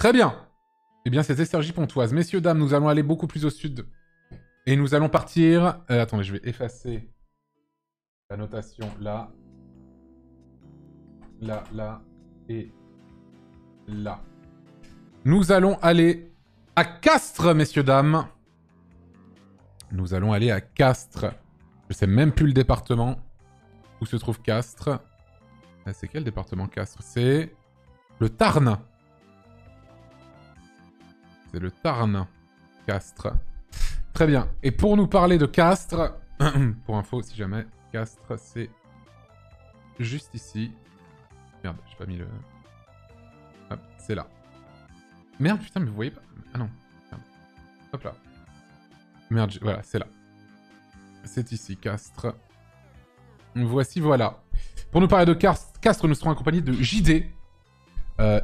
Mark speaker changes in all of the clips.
Speaker 1: Très bien. Eh bien, c'était Sergi Pontoise. Messieurs, dames, nous allons aller beaucoup plus au sud. Et nous allons partir... attendez, je vais effacer la notation là. Là, là et là. Nous allons aller à Castres, messieurs, dames. Nous allons aller à Castres. Je sais même plus le département où se trouve Castres. C'est quel département, Castres? C'est le Tarn. C'est le Tarn, Castres. Très bien. Et pour nous parler de Castres, pour info, si jamais, Castres, c'est juste ici. Merde, j'ai pas mis le... Hop, c'est là. Merde, putain, mais vous voyez pas... Ah non. Merde. Hop là. Merde, voilà, c'est là. C'est ici, Castres. Voici, voilà. Pour nous parler de Castres, nous serons accompagnés de JD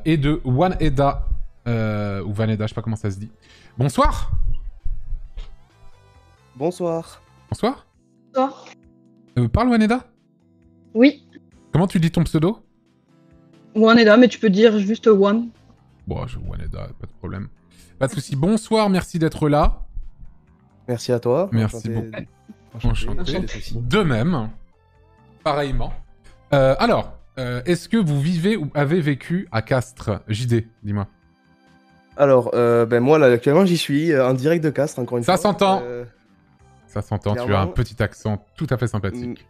Speaker 1: et de Waneda. Ou Vaneda, je sais pas comment ça se dit. Bonsoir.
Speaker 2: Bonsoir.
Speaker 1: Bonsoir.
Speaker 3: Bonsoir.
Speaker 1: Parle Waneda.
Speaker 3: Oui,
Speaker 1: Comment tu dis ton pseudo?
Speaker 3: Waneda, mais tu peux dire juste One.
Speaker 1: Bon, je Waneda, pas de problème. Pas de souci. Bonsoir, merci d'être là.
Speaker 2: Merci à toi.
Speaker 1: Merci
Speaker 2: Enchanté.
Speaker 1: beaucoup. Enchanté.
Speaker 2: Pas de souci.
Speaker 1: De même. Pareillement. Alors, est-ce que vous vivez ou avez vécu à Castres? JD, dis-moi.
Speaker 2: Alors, ben moi, là, actuellement, j'y suis, en direct de Castres, encore une
Speaker 1: Ça
Speaker 2: fois.
Speaker 1: s'entend. Ça s'entend, tu as un
Speaker 2: clairement.
Speaker 1: petit accent tout à fait sympathique.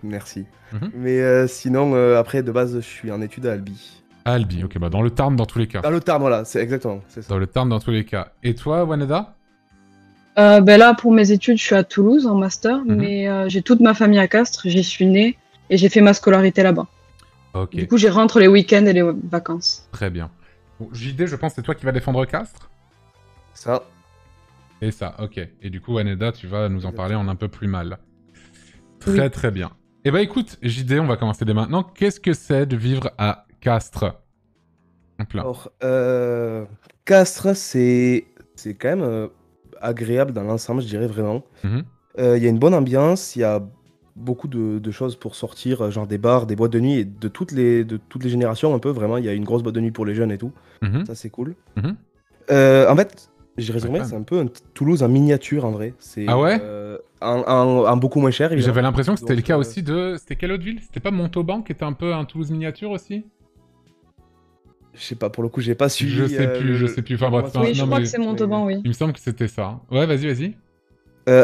Speaker 2: Merci.
Speaker 1: Mhm.
Speaker 2: Mais sinon, après, de base, je suis en études à Albi.
Speaker 1: Albi, ok, bah dans le Tarn dans tous les cas.
Speaker 2: Dans le Tarn, voilà, c'est exactement, c'est ça.
Speaker 1: Dans le Tarn dans tous les cas. Et toi, Waneda?
Speaker 3: Ben là, pour mes études, je suis à Toulouse en master,
Speaker 1: Mhm.
Speaker 3: mais j'ai toute ma famille à Castres, j'y suis née et j'ai fait ma scolarité là-bas.
Speaker 1: Ok,
Speaker 3: Du coup, j'y rentre les week-ends et les vacances.
Speaker 1: très bien. Bon, JD, je pense que c'est toi qui vas défendre Castres?
Speaker 2: Ça.
Speaker 1: Et ça, ok. Et du coup, Waneda, tu vas nous en parler en un peu plus mal. Très
Speaker 3: Oui.
Speaker 1: très bien. Eh ben écoute, JD, on va commencer dès maintenant. Qu'est-ce que c'est de vivre à Castres? Hop là.
Speaker 2: Alors, Castres, c'est quand même agréable dans l'ensemble, je dirais vraiment.
Speaker 1: Mhm.
Speaker 2: Il y a une bonne ambiance, il y a beaucoup de choses pour sortir, genre des bars, des boîtes de nuit, et de toutes les générations un peu, vraiment. Il y a une grosse boîte de nuit pour les jeunes et tout,
Speaker 1: Mhm.
Speaker 2: ça c'est cool.
Speaker 1: Mhm.
Speaker 2: En fait, j'ai résumé,
Speaker 1: quand
Speaker 2: c'est un peu un Toulouse en miniature en vrai. C'est,
Speaker 1: Ah ouais
Speaker 2: en beaucoup moins cher, évidemment.
Speaker 1: J'avais l'impression que c'était le
Speaker 2: Donc,
Speaker 1: cas aussi de... C'était quelle autre ville? C'était pas Montauban qui était un peu un Toulouse miniature aussi?
Speaker 2: Je sais pas, pour le coup, j'ai pas suivi.
Speaker 1: Je sais plus, je sais plus. Enfin bref,
Speaker 3: Oui,
Speaker 1: non,
Speaker 3: je crois
Speaker 1: mais
Speaker 3: que c'est Montauban, oui.
Speaker 1: il me semble que c'était ça. Ouais, vas-y, vas-y.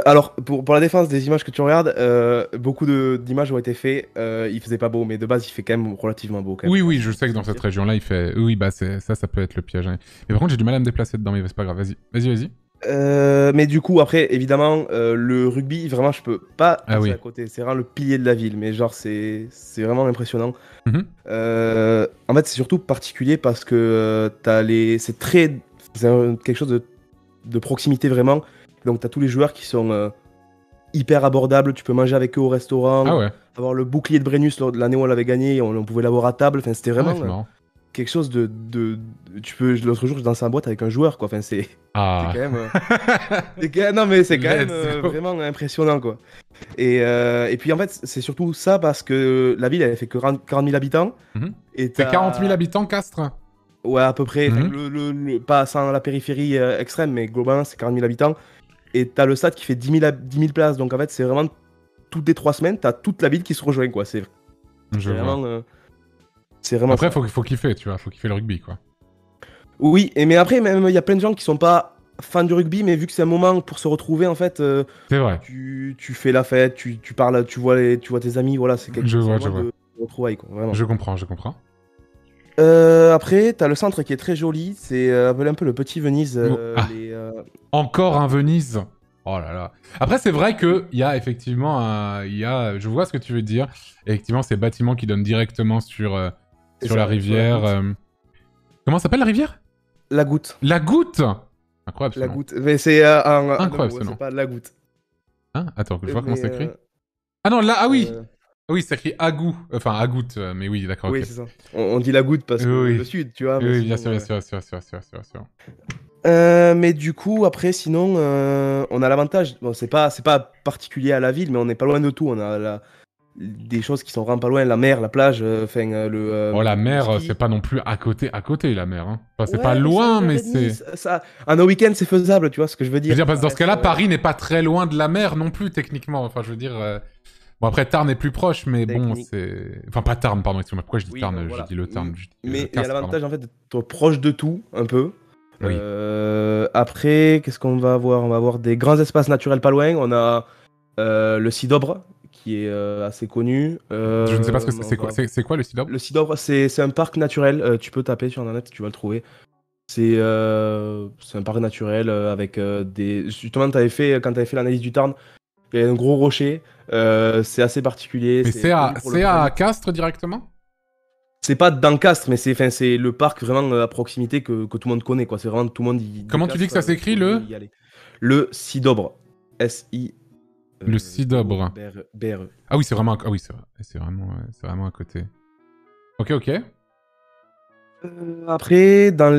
Speaker 2: Alors, pour la défense des images que tu regardes, beaucoup d'images ont été faites. Il faisait pas beau, mais de base, il fait quand même relativement beau. Quand même.
Speaker 1: Oui, oui, je sais que dans cette région-là, il fait... Oui, bah ça peut être le piège. Hein. Mais par contre, j'ai du mal à me déplacer dedans, mais c'est pas grave. Vas-y, vas-y, vas-y.
Speaker 2: Mais du coup, après, évidemment, le rugby, vraiment, je peux pas passer
Speaker 1: oui.
Speaker 2: à côté. C'est vraiment le pilier de la ville, mais genre, c'est vraiment impressionnant.
Speaker 1: Mhm.
Speaker 2: En fait, c'est surtout particulier parce que c'est quelque chose de proximité vraiment. Donc, t'as tous les joueurs qui sont hyper abordables. Tu peux manger avec eux au restaurant.
Speaker 1: Ah ouais,
Speaker 2: Avoir le bouclier de Brennus lors de l'année où on l'avait gagné, on pouvait l'avoir à table. Enfin, c'était
Speaker 1: ah ouais,
Speaker 2: vraiment
Speaker 1: c'est marrant.
Speaker 2: quelque chose l'autre jour, je dansais en boîte avec un joueur, quoi. Enfin, c'est
Speaker 1: Ah.
Speaker 2: quand même. Non, mais c'est quand même
Speaker 1: Let's go.
Speaker 2: vraiment impressionnant, quoi. Et puis, en fait, c'est surtout ça parce que la ville, elle fait que 40 000 habitants.
Speaker 1: Mhm.
Speaker 2: Et
Speaker 1: C'est 40 000 habitants, Castres?
Speaker 2: Ouais, à peu près. Enfin,
Speaker 1: Mhm.
Speaker 2: pas sans la périphérie extrême, mais globalement, c'est 40 000 habitants. Et t'as le stade qui fait 10 000 places. Donc, en fait, c'est vraiment toutes les 3 semaines, t'as toute la ville qui se rejoint, quoi. C'est
Speaker 1: Je vois.
Speaker 2: vraiment. C'est vraiment.
Speaker 1: Après,
Speaker 2: ça.
Speaker 1: faut kiffer, tu vois. Faut kiffer le rugby, quoi.
Speaker 2: Oui, mais après, même, il y a plein de gens qui sont pas fans du rugby, mais vu que c'est un moment pour se retrouver, en fait,
Speaker 1: C'est vrai.
Speaker 2: tu fais la fête, tu parles, tu vois tes amis, voilà, c'est quelque
Speaker 1: Je
Speaker 2: chose
Speaker 1: vois,
Speaker 2: vraiment de retrouvailles, quoi, vraiment.
Speaker 1: Je comprends, je comprends.
Speaker 2: Après, t'as le centre qui est très joli, c'est un peu le petit Venise.
Speaker 1: Ah. Encore un Venise. Oh là là. Après, c'est vrai qu'il y a effectivement je vois ce que tu veux dire. Effectivement, ces bâtiments qui donnent directement sur la rivière. Comment s'appelle la rivière?
Speaker 2: La Goutte.
Speaker 1: La Goutte. Incroyable ce
Speaker 2: La
Speaker 1: nom.
Speaker 2: Goutte. Mais c'est
Speaker 1: Incroyable ce nom.
Speaker 2: c'est pas la Goutte.
Speaker 1: Hein? Attends, je vois comment
Speaker 2: Mais,
Speaker 1: c'est écrit. Ah non, là, ah oui.
Speaker 2: euh,
Speaker 1: Oui, c'est écrit Agou. Enfin, Agout, mais oui, d'accord,
Speaker 2: Oui,
Speaker 1: ok.
Speaker 2: c'est ça. On dit la Goutte parce que
Speaker 1: Oui.
Speaker 2: le sud, tu vois. mais
Speaker 1: Oui, bien
Speaker 2: sinon,
Speaker 1: sûr, bien sûr.
Speaker 2: Mais du coup, après, sinon, on a l'avantage. Bon, c'est pas particulier à la ville, mais on n'est pas loin de tout. On a des choses qui sont vraiment pas loin, la mer, la plage,
Speaker 1: Oh, la mer,
Speaker 2: ski.
Speaker 1: c'est pas non plus à côté, la mer. Hein. Enfin, c'est
Speaker 2: Ouais,
Speaker 1: pas
Speaker 2: mais
Speaker 1: loin,
Speaker 2: c'est
Speaker 1: mais
Speaker 2: 1h30,
Speaker 1: c'est...
Speaker 2: ça, en un week-end, c'est faisable, tu vois ce que je veux
Speaker 1: Je
Speaker 2: dire.
Speaker 1: veux dire, parce que dans
Speaker 2: Ça
Speaker 1: ce cas-là,
Speaker 2: reste,
Speaker 1: Paris n'est pas très loin de la mer non plus, techniquement. Enfin, je veux dire... Bon, après, Tarn est plus proche, mais bon,
Speaker 2: Technique.
Speaker 1: c'est... Enfin, pas Tarn, pardon, excuse-moi. Pourquoi je dis
Speaker 2: Oui,
Speaker 1: Tarn?
Speaker 2: non,
Speaker 1: Je
Speaker 2: voilà.
Speaker 1: dis le Tarn. Je dis
Speaker 2: Mais il y a
Speaker 1: Castres, pardon.
Speaker 2: l'avantage en fait d'être proche de tout, un peu.
Speaker 1: Oui.
Speaker 2: Après, qu'est-ce qu'on va avoir? On va avoir des grands espaces naturels pas loin. On a le Sidobre, qui est assez connu.
Speaker 1: Je ne sais pas ce que c'est.
Speaker 2: On
Speaker 1: C'est quoi,
Speaker 2: va-
Speaker 1: c'est quoi le Sidobre?
Speaker 2: Le Sidobre, c'est un parc naturel. Tu peux taper sur internet, tu vas le trouver. C'est un parc naturel avec des. Justement, quand tu avais fait l'analyse du Tarn, il y a un gros rocher. C'est assez particulier.
Speaker 1: Mais c'est
Speaker 2: connu pour le
Speaker 1: à
Speaker 2: granit.
Speaker 1: Castres directement?
Speaker 2: C'est pas dans Castres, mais c'est le parc vraiment à proximité que tout le monde connaît, quoi. C'est vraiment tout le monde y.
Speaker 1: Comment tu dis que ça s'écrit, le?
Speaker 2: y aller. Le Sidobre. S-I.
Speaker 1: Le Sidobre.
Speaker 2: BRE.
Speaker 1: Ah oui, c'est vraiment... Ah oui, c'est vraiment à côté. Ok, ok.
Speaker 2: Après, dans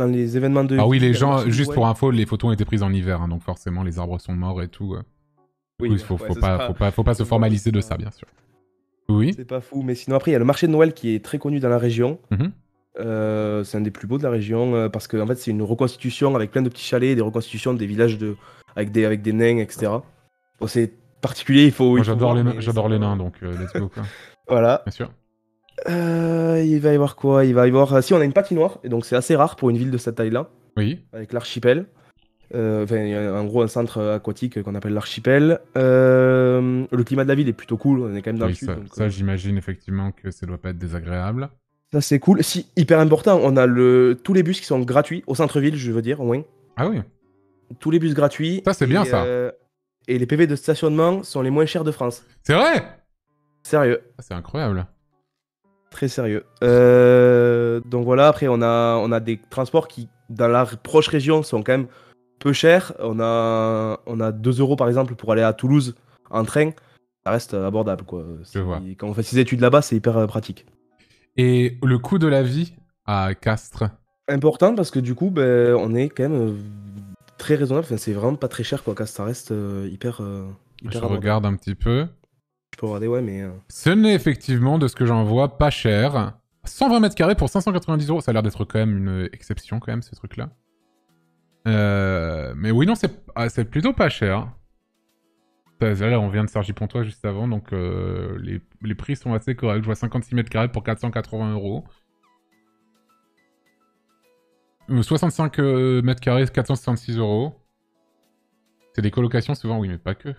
Speaker 2: les événements de.
Speaker 1: Ah oui,
Speaker 2: vie,
Speaker 1: les
Speaker 2: il y a le
Speaker 1: gens,
Speaker 2: marché de
Speaker 1: juste
Speaker 2: Noël.
Speaker 1: pour info, les photos ont été prises en hiver, hein, donc forcément les arbres sont morts et tout. Du coup, il faut
Speaker 2: ouais,
Speaker 1: faut pas se formaliser de ça, bien sûr. Oui.
Speaker 2: C'est pas fou, mais sinon après, il y a le marché de Noël qui est très connu dans la région.
Speaker 1: Mhm.
Speaker 2: C'est un des plus beaux de la région parce que en fait, c'est une reconstitution avec plein de petits chalets, des reconstitutions des villages avec des nains, etc. Bon, c'est particulier, il faut.
Speaker 1: Moi,
Speaker 2: il faut
Speaker 1: j'adore
Speaker 2: voir,
Speaker 1: les nains,
Speaker 2: mais
Speaker 1: j'adore
Speaker 2: c'est
Speaker 1: les
Speaker 2: pas-
Speaker 1: nains, donc let's go, quoi.
Speaker 2: Voilà.
Speaker 1: Bien sûr.
Speaker 2: Il va y avoir quoi? Il va y avoir. Si, on a une patinoire, et donc c'est assez rare pour une ville de cette taille-là,
Speaker 1: Oui.
Speaker 2: avec l'archipel. Enfin, il y a en gros un centre aquatique qu'on appelle l'archipel. Le climat de la ville est plutôt cool, on est quand même dans le
Speaker 1: Oui,
Speaker 2: sud.
Speaker 1: ça,
Speaker 2: Donc,
Speaker 1: ça j'imagine effectivement que ça doit pas être désagréable.
Speaker 2: ça, c'est cool. Si, hyper important, on a tous les bus qui sont gratuits, au centre-ville, je veux dire, au moins.
Speaker 1: Ah oui.
Speaker 2: Tous les bus gratuits.
Speaker 1: Ça, c'est bien, ça.
Speaker 2: Et les PV de stationnement sont les moins chers de France.
Speaker 1: C'est vrai?
Speaker 2: Sérieux.
Speaker 1: Ah, c'est incroyable.
Speaker 2: Très sérieux. Donc voilà, après on a des transports qui, dans la proche région, sont quand même peu chers. On a 2 euros par exemple pour aller à Toulouse en train. Ça reste abordable, quoi.
Speaker 1: Je vois.
Speaker 2: Quand on fait ses études là-bas, c'est hyper pratique.
Speaker 1: Et le coût de la vie à Castres?
Speaker 2: Important parce que du coup, ben, on est quand même très raisonnable. Enfin, c'est vraiment pas très cher, quoi. Car ça reste hyper
Speaker 1: Je
Speaker 2: abordable.
Speaker 1: regarde un petit peu.
Speaker 2: Je peux regarder, ouais, mais...
Speaker 1: Ce n'est effectivement, de ce que j'en vois, pas cher. 120 mètres carrés pour 590 euros. Ça a l'air d'être quand même une exception, quand même, ce truc-là. Mais oui, non, c'est plutôt pas cher. Là, on vient de Cergy-Pontois juste avant, donc les prix sont assez corrects. Je vois 56 mètres carrés pour 480 euros. 65 mètres carrés, 466 euros. C'est des colocations souvent, oui, mais pas que.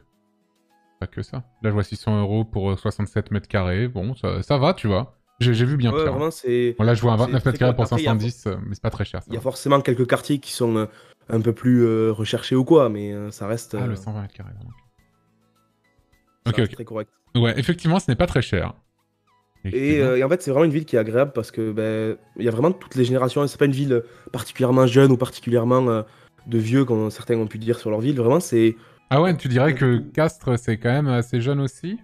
Speaker 1: Pas que ça. Là, je vois 600 euros pour 67 mètres carrés. Bon, ça va, tu vois. J'ai vu bien
Speaker 2: Ouais,
Speaker 1: pire.
Speaker 2: vraiment, c'est...
Speaker 1: Bon, là, je vois un
Speaker 2: c'est
Speaker 1: 29
Speaker 2: très
Speaker 1: mètres carrés pour
Speaker 2: correct. Après, il y a
Speaker 1: 510, mais c'est pas très cher. Ça
Speaker 2: Il y a
Speaker 1: va.
Speaker 2: forcément quelques quartiers qui sont un peu plus recherchés ou quoi, mais ça reste,
Speaker 1: Ah, le 120 mètres carrés. Donc.
Speaker 2: ça
Speaker 1: Ok,
Speaker 2: reste
Speaker 1: ok.
Speaker 2: très correct.
Speaker 1: Ouais, effectivement, ce n'est pas très cher.
Speaker 2: Et en fait, c'est vraiment une ville qui est agréable parce que ben, il y a vraiment toutes les générations. C'est pas une ville particulièrement jeune ou particulièrement de vieux, comme certains ont pu dire sur leur ville. Vraiment, c'est...
Speaker 1: Ah ouais, tu dirais
Speaker 2: il y a
Speaker 1: que
Speaker 2: de tout.
Speaker 1: Castres, c'est quand même assez jeune aussi?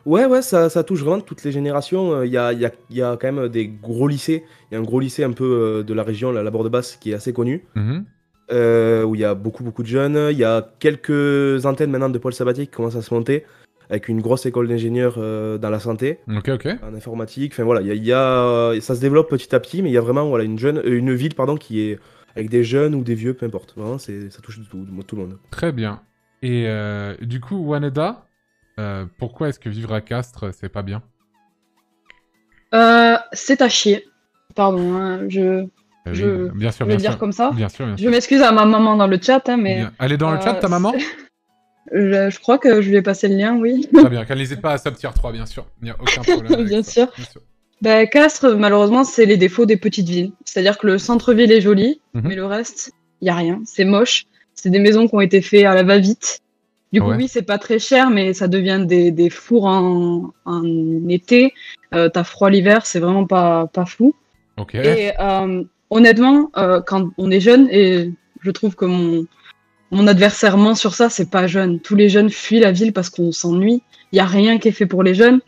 Speaker 2: Ouais, ça touche vraiment toutes les générations. Il y a quand même des gros lycées. Il y a un gros lycée un peu de la région, la Borde-Basse, qui est assez connu.
Speaker 1: Mhm.
Speaker 2: Où il y a beaucoup de jeunes. Il y a quelques antennes maintenant de pôle sabbatique qui commencent à se monter, avec une grosse école d'ingénieurs dans la santé,
Speaker 1: Ok, ok.
Speaker 2: en informatique. Enfin voilà, ça se développe petit à petit, mais il y a vraiment voilà, une ville pardon, qui est avec des jeunes ou des vieux, peu importe. Vraiment, ça touche tout le monde.
Speaker 1: Très bien. Et du coup, Waneda, pourquoi est-ce que vivre à Castres, c'est pas bien?
Speaker 3: C'est à chier. Pardon, hein,
Speaker 1: Oui,
Speaker 3: Je
Speaker 1: bien sûr,
Speaker 3: vais
Speaker 1: bien
Speaker 3: le dire
Speaker 1: sûr.
Speaker 3: comme ça.
Speaker 1: Bien sûr, bien
Speaker 3: Je
Speaker 1: sûr.
Speaker 3: m'excuse à ma maman dans le chat, hein, mais
Speaker 1: Bien. Elle est dans le chat, ta maman?
Speaker 3: je crois que je lui ai passé le lien, oui.
Speaker 1: Très bien, qu'elle n'hésite pas à sub tier 3, bien sûr. Il n'y a aucun problème avec
Speaker 3: Bien
Speaker 1: ça.
Speaker 3: sûr.
Speaker 1: Bien sûr.
Speaker 3: Ben, Castres, malheureusement, c'est les défauts des petites villes. C'est-à-dire que le centre-ville est joli,
Speaker 1: Mhm.
Speaker 3: mais le reste, il n'y a rien. C'est moche. C'est des maisons qui ont été faites à la va-vite. Du coup,
Speaker 1: Ouais.
Speaker 3: oui, c'est pas très cher, mais ça devient des fours en été. T'as froid l'hiver, c'est vraiment pas fou.
Speaker 1: Ok.
Speaker 3: Et honnêtement, quand on est jeune, et je trouve que mon adversaire ment sur ça, c'est pas jeune. Tous les jeunes fuient la ville parce qu'on s'ennuie. Il n'y a rien qui est fait pour les jeunes.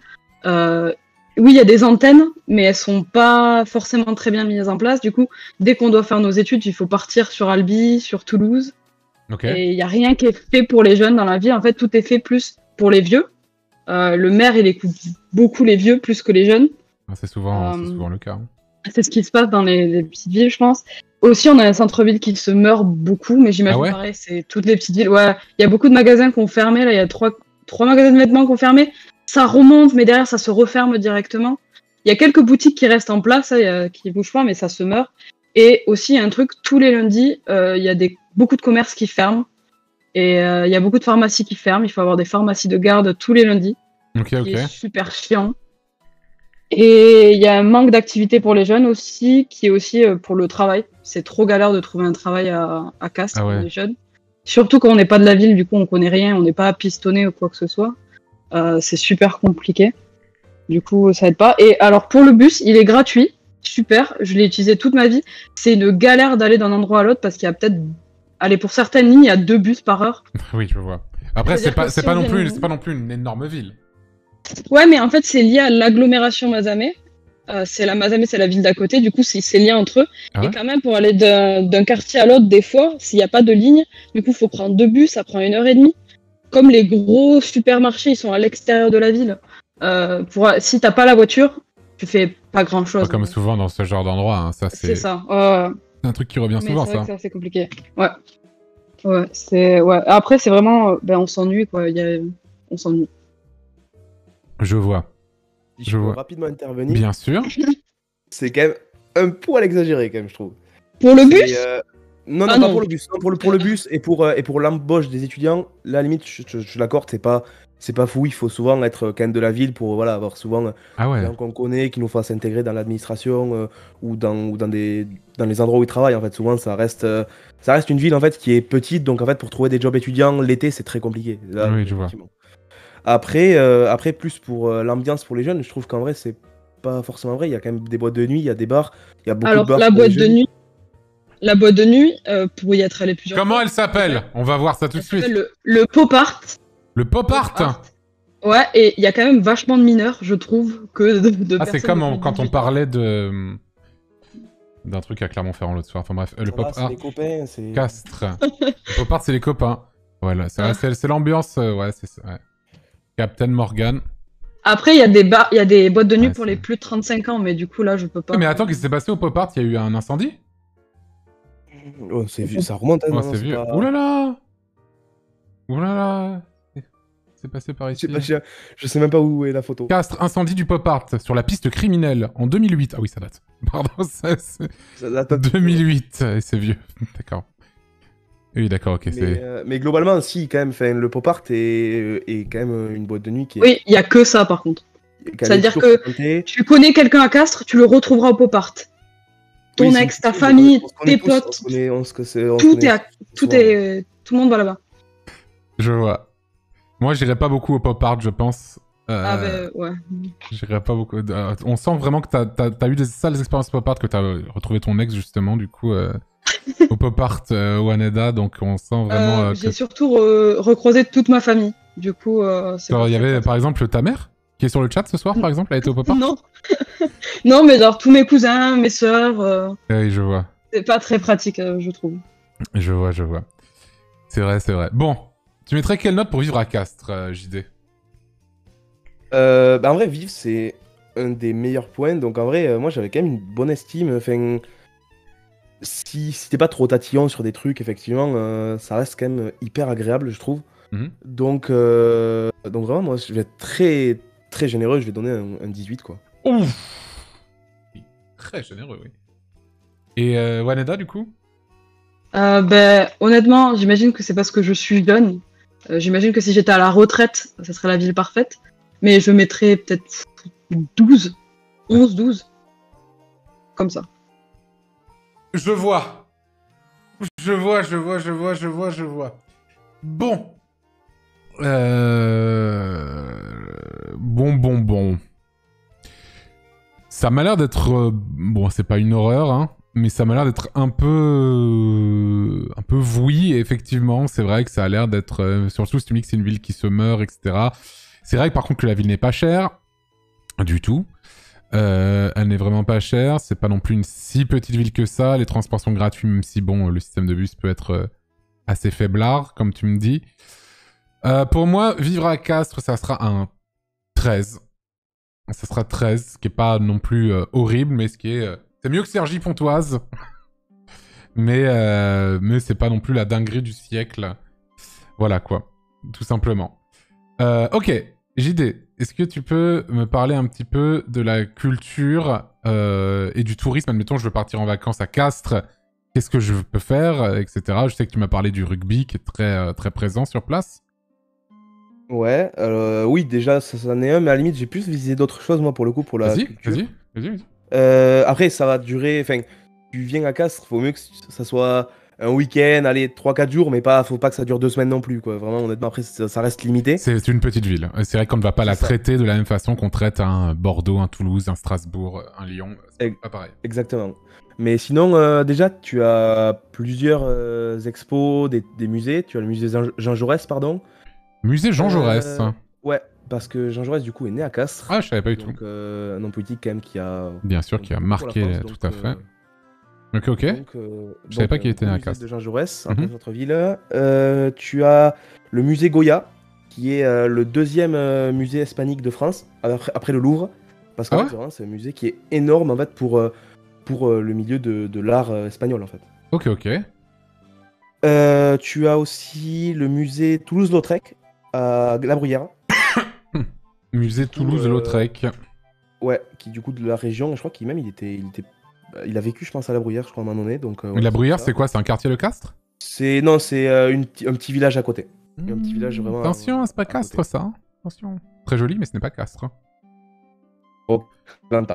Speaker 3: Oui, il y a des antennes, mais elles sont pas forcément très bien mises en place. Du coup, dès qu'on doit faire nos études, il faut partir sur Albi, sur Toulouse.
Speaker 1: Ok.
Speaker 3: Et il n'y a rien qui est fait pour les jeunes dans la ville. En fait, tout est fait plus pour les vieux. Le maire, il écoute beaucoup les vieux, plus que les jeunes.
Speaker 1: C'est souvent le cas. Hein.
Speaker 3: C'est ce qui se passe dans les petites villes, je pense. Aussi, on a un centre-ville qui se meurt beaucoup, mais j'imagine pareil, c'est toutes les petites villes. Ouais, il y a beaucoup de magasins qui ont fermé. Là, il y a trois magasins de vêtements qui ont fermé. Ça remonte, mais derrière, ça se referme directement. Il y a quelques boutiques qui restent en place, qui ne bougent pas, mais ça se meurt. Et aussi, il y a un truc, tous les lundis, il y a beaucoup de commerces qui ferment. Et il y a beaucoup de pharmacies qui ferment. Il faut avoir des pharmacies de garde tous les lundis.
Speaker 1: Ok.
Speaker 3: Qui est super chiant. Et il y a un manque d'activité pour les jeunes aussi, qui est aussi pour le travail. C'est trop galère de trouver un travail à Castres pour les jeunes. Surtout quand on n'est pas de la ville, du coup on connaît rien, on n'est pas pistonné ou quoi que ce soit. C'est super compliqué. Du coup ça aide pas. Et alors pour le bus, il est gratuit. Super, je l'ai utilisé toute ma vie. C'est une galère d'aller d'un endroit à l'autre parce qu'il y a peut-être... Allez, pour certaines lignes, il y a 2 bus par heure.
Speaker 1: Oui, je vois. Après, c'est pas non plus une énorme ville.
Speaker 3: Ouais, mais en fait, c'est lié à l'agglomération Mazamet. Mazamet, c'est la ville d'à côté. Du coup, c'est lié entre eux. Et quand même, pour aller d'un quartier à l'autre, des fois, s'il n'y a pas de ligne, du coup, il faut prendre 2 bus. Ça prend 1h30. Comme les gros supermarchés, ils sont à l'extérieur de la ville. Si t'as pas la voiture, tu fais pas grand-chose.
Speaker 1: Comme souvent dans ce genre d'endroit. Hein. Ça, c'est
Speaker 3: ça.
Speaker 1: C'est un truc qui revient souvent, ça.
Speaker 3: C'est compliqué. Ouais. Après, c'est vraiment... on s'ennuie, quoi. On s'ennuie.
Speaker 1: Je vois.
Speaker 2: Si je peux rapidement intervenir.
Speaker 1: Bien sûr.
Speaker 2: C'est quand même un poil exagéré, quand même, je trouve.
Speaker 3: Pour le bus
Speaker 2: Non, pas pour le bus. Non, pour le bus et pour l'embauche des étudiants, là, à la limite, je l'accorde, c'est pas fou. Il faut souvent être quand même de la ville pour avoir souvent des gens qu'on connaît qui nous fassent intégrer dans l'administration ou dans les endroits où ils travaillent. En fait, souvent, ça reste une ville en fait qui est petite, donc en fait, pour trouver des jobs étudiants l'été, c'est très compliqué. Là,
Speaker 1: oui, je vois.
Speaker 2: Après, plus pour l'ambiance pour les jeunes, je trouve qu'en vrai, c'est pas forcément vrai. Il y a quand même des boîtes de nuit, il y a des bars, il y a beaucoup de bars.
Speaker 3: La boîte de nuit, pour y être allé plusieurs fois.
Speaker 1: Comment elle s'appelle ? On va voir ça tout de suite.
Speaker 3: Le Pop Art.
Speaker 1: Le Pop Art.
Speaker 3: Ouais, et il y a quand même vachement de mineurs, je trouve, que de
Speaker 1: c'est comme quand on parlait d'un truc à Clermont-Ferrand l'autre soir. Enfin bref, le Pop Art.
Speaker 2: Les copains, c'est
Speaker 1: Castres. Le Pop Art, c'est les copains. Voilà, c'est l'ambiance. C'est ça. Ouais. Captain Morgan.
Speaker 3: Après, il y a des boîtes de nuit pour les plus de 35 ans, mais du coup, là, je peux pas.
Speaker 1: Mais attends, qu'est-ce qui s'est passé au Pop Art ? Il y a eu un incendie ?
Speaker 2: Oh, c'est vieux, ça remonte.
Speaker 1: Oh, c'est vieux. Pas... Oulala. C'est passé par ici.
Speaker 2: Je sais même pas où est la photo.
Speaker 1: Castres, incendie du Pop Art sur la piste criminelle en 2008. Ah oui, ça date. Pardon, ça date. 2008, c'est vieux. D'accord. Oui, d'accord, ok.
Speaker 2: Mais globalement, si, quand même, le Pop Art est quand même une boîte de nuit qui est...
Speaker 3: Oui, il y a que ça, par contre. C'est-à-dire que tu connais quelqu'un à Castres, tu le retrouveras au Pop Art. Ton ex, ta famille, tes potes, tout le monde va là-bas.
Speaker 1: Je vois. Moi, j'irai pas beaucoup au Pop Art, je pense.
Speaker 3: Ouais.
Speaker 1: J'irai pas beaucoup. On sent vraiment que t'as eu des sales expériences Pop Art, que t'as retrouvé ton ex, justement, du coup, au Pop Art Waneda, donc on sent vraiment...
Speaker 3: J'ai surtout recroisé toute ma famille, du coup...
Speaker 1: il y avait, par exemple, ta mère qui est sur le chat ce soir, par exemple, elle était au Pop Art.
Speaker 3: Non. Non, mais genre tous mes cousins, mes sœurs...
Speaker 1: Oui, je vois.
Speaker 3: C'est pas très pratique, je trouve.
Speaker 1: Je vois. C'est vrai. Bon, tu mettrais quelle note pour vivre à Castres, JD ?
Speaker 2: En vrai, vivre, c'est un des meilleurs points. Donc en vrai, moi, j'avais quand même une bonne estime. Enfin, si t'es pas trop tatillon sur des trucs, effectivement, ça reste quand même hyper agréable, je trouve. Donc vraiment, moi, je vais être très, très généreux. Je vais donner un 18, quoi.
Speaker 1: Ouf. Très généreux, oui. Et Waneda, du coup ?
Speaker 3: Honnêtement, j'imagine que c'est parce que je suis jeune. J'imagine que si j'étais à la retraite, ça serait la ville parfaite. Mais je mettrais peut-être 12. Comme ça.
Speaker 1: Je vois. Bon. Bon. Ça m'a l'air d'être... Bon, c'est pas une horreur, hein. Mais ça m'a l'air d'être un peu vouilli, effectivement. C'est vrai que ça a l'air d'être... surtout si tu me dis que c'est une ville qui se meurt, etc. C'est vrai que par contre que la ville n'est pas chère. Du tout. Elle n'est vraiment pas chère. C'est pas non plus une si petite ville que ça. Les transports sont gratuits, même si, bon, le système de bus peut être assez faiblard, comme tu me dis. Pour moi, vivre à Castres, ça sera un 13. Ça sera 13, ce qui est pas non plus horrible, mais ce qui est... c'est mieux que Sergi Pontoise. mais c'est pas non plus la dinguerie du siècle. Voilà, quoi. Tout simplement. Ok, JD, est-ce que tu peux me parler un petit peu de la culture et du tourisme? Admettons, je veux partir en vacances à Castres. Qu'est-ce que je peux faire, etc. Je sais que tu m'as parlé du rugby qui est très, très présent sur place.
Speaker 2: Ouais, oui, déjà, ça en est un, mais à la limite, j'ai plus visité d'autres choses, moi, pour le coup, pour la culture.
Speaker 1: Vas-y.
Speaker 2: Après, ça va durer... Enfin, tu viens à Castres, faut mieux que ça soit un week-end, allez, 3-4 jours, mais faut pas que ça dure 2 semaines non plus, quoi. Vraiment, honnêtement, après, ça reste limité.
Speaker 1: C'est une petite ville. C'est vrai qu'on ne va pas la
Speaker 2: ça.
Speaker 1: traiter de la même façon qu'on traite un Bordeaux, un Toulouse, un Strasbourg, un Lyon. C'est pas pareil.
Speaker 2: Exactement. Mais sinon, déjà, tu as plusieurs expos, des musées. Tu as le musée Jean Jaurès, pardon.
Speaker 1: Musée Jean Jaurès.
Speaker 2: Ouais, parce que Jean Jaurès, du coup, est né à Castres.
Speaker 1: Ah, je savais pas du tout.
Speaker 2: Donc, un homme politique, quand même, qui a...
Speaker 1: Bien sûr, qui a marqué
Speaker 2: France,
Speaker 1: tout à fait. Ok. Je savais pas qu'il était né à Castres.
Speaker 2: De Jean Jaurès, en notre ville. Tu as le musée Goya, qui est le deuxième musée hispanique de France, après le Louvre. Parce qu'en fait, c'est un musée qui est énorme, en fait, pour le milieu de l'art espagnol, en fait.
Speaker 1: Ok.
Speaker 2: Tu as aussi le musée Toulouse-Lautrec, à La Bruyère.
Speaker 1: Musée Toulouse-Lautrec.
Speaker 2: Ouais, qui du coup de la région, je crois qu'il a vécu, je pense, à La Bruyère, je crois, à un moment donné. Donc,
Speaker 1: La Bruyère, c'est quoi? C'est un quartier de Castres?
Speaker 2: Non, c'est un petit village à côté. Un petit village vraiment...
Speaker 1: Attention, c'est pas Castres, ça. Hein. Attention. Très joli, mais ce n'est pas Castres.
Speaker 2: Oh, sinon,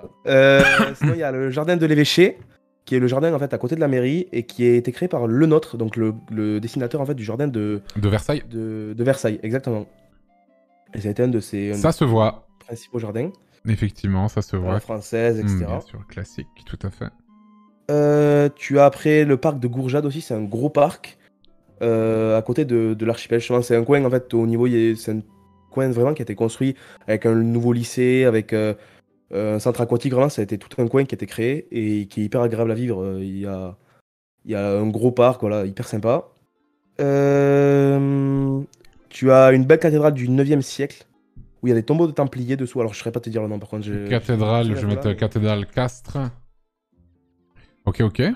Speaker 2: il y a le jardin de l'évêché, qui est le jardin, en fait, à côté de la mairie, et qui a été créé par Le Nôtre, donc le dessinateur, en fait, du jardin de
Speaker 1: Versailles.
Speaker 2: De Versailles, exactement. Et ça a été un de ses
Speaker 1: se voit.
Speaker 2: Principaux jardins.
Speaker 1: Effectivement, ça se voit.
Speaker 2: La française, etc.
Speaker 1: Bien sûr, classique, tout à fait.
Speaker 2: Tu as après le parc de Gourjade aussi, c'est un gros parc à côté de l'archipel. C'est un coin, en fait, au niveau, c'est un coin vraiment qui a été construit avec un nouveau lycée, avec un centre aquatique. Vraiment, ça a été tout un coin qui a été créé et qui est hyper agréable à vivre. Il y a un gros parc, voilà, hyper sympa. Tu as une belle cathédrale du 9e siècle où il y a des tombeaux de Templiers dessous. Alors, je ne saurais pas te dire le nom, par contre.
Speaker 1: Cathédrale, je vais mettre cathédrale Castres. Ok.
Speaker 2: Il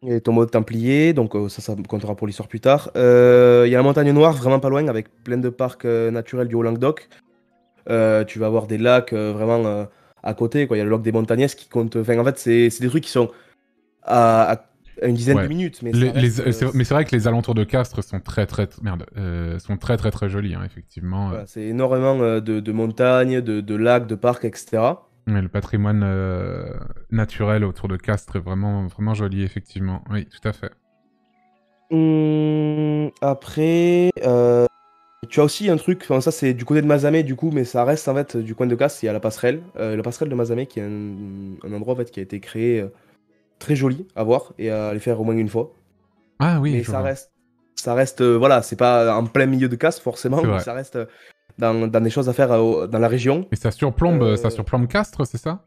Speaker 2: y a des tombeaux de Templiers, donc ça comptera pour l'histoire plus tard. Il y a la montagne noire, vraiment pas loin, avec plein de parcs naturels du Haut-Languedoc. Tu vas avoir des lacs vraiment à côté, quoi. Il y a le lac des Montagnaises qui compte... Enfin, en fait, c'est des trucs qui sont à une dizaine de minutes. Mais,
Speaker 1: mais c'est vrai que les alentours de Castres sont très jolis, hein, effectivement.
Speaker 2: Voilà, c'est énormément de montagnes, de lacs, de parcs, etc.
Speaker 1: Le patrimoine naturel autour de Castres est vraiment, vraiment joli, effectivement. Oui, tout à fait.
Speaker 2: Après, tu as aussi un truc, enfin, ça c'est du côté de Mazamet du coup, mais ça reste en fait du coin de Castres, il y a la passerelle de Mazamet qui est un endroit en fait qui a été créé très joli à voir et à aller faire au moins une fois.
Speaker 1: Ah oui,
Speaker 2: mais ça reste voilà, c'est pas en plein milieu de Castres forcément, mais ça reste dans des choses à faire dans la région.
Speaker 1: Et ça surplombe Castres, c'est ça?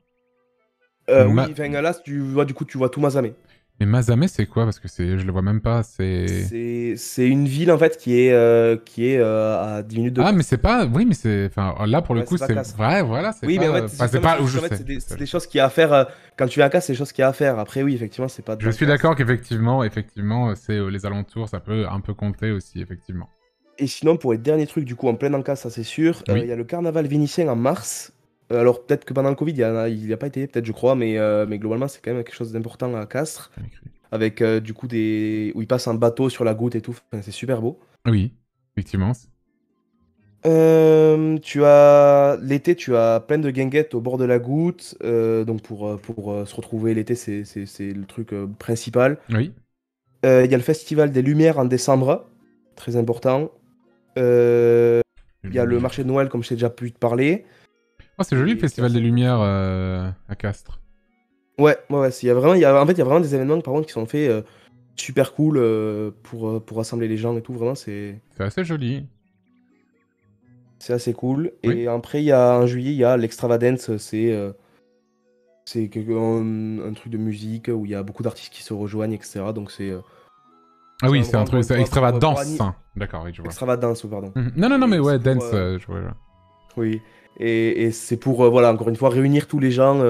Speaker 2: Oui, enfin là tu vois tout Mazamet.
Speaker 1: Mais Mazamet, c'est quoi? Parce que je le vois même pas.
Speaker 2: C'est une ville en fait qui est à 10 minutes de.
Speaker 1: Ah, mais c'est pas. Oui, mais c'est. Enfin, là pour le coup, c'est. Ouais, voilà.
Speaker 2: Oui, mais en fait, c'est des choses qu'il y a à faire quand tu viens à Castres, c'est des choses qu'il y a à faire. Après, oui, effectivement, c'est pas.
Speaker 1: Je suis d'accord qu'effectivement, c'est les alentours, ça peut un peu compter aussi, effectivement.
Speaker 2: Et sinon, pour les derniers trucs, du coup, en plein encas, ça c'est sûr. Il y a le carnaval vénitien en mars. Alors peut-être que pendant le Covid, il n'y a pas été, peut-être je crois, mais globalement c'est quand même quelque chose d'important à Castres. Avec du coup où ils passent en bateau sur la goutte et tout, enfin, c'est super beau.
Speaker 1: Oui, effectivement.
Speaker 2: L'été, tu as plein de guinguettes au bord de la goutte, donc pour se retrouver l'été, c'est le truc principal.
Speaker 1: Oui.
Speaker 2: Il y a le festival des Lumières en décembre, très important. Il y a le marché de Noël, comme je t'ai déjà pu te parler.
Speaker 1: Oh, c'est joli le Festival des Lumières à Castres.
Speaker 2: Ouais, en fait, il y a vraiment des événements par contre qui sont faits super cool pour rassembler les gens et tout. Vraiment, c'est
Speaker 1: assez joli.
Speaker 2: C'est assez cool. Oui. Et après, en juillet, il y a l'Extravadance. C'est un truc de musique où il y a beaucoup d'artistes qui se rejoignent, etc. Donc c'est.
Speaker 1: Ah oui, c'est un truc, c'est Extravadance. D'accord, oui, je vois.
Speaker 2: Extravadance, pardon.
Speaker 1: Non, mais ouais, dance, je vois.
Speaker 2: Oui. Et c'est pour, voilà, encore une fois, réunir tous les gens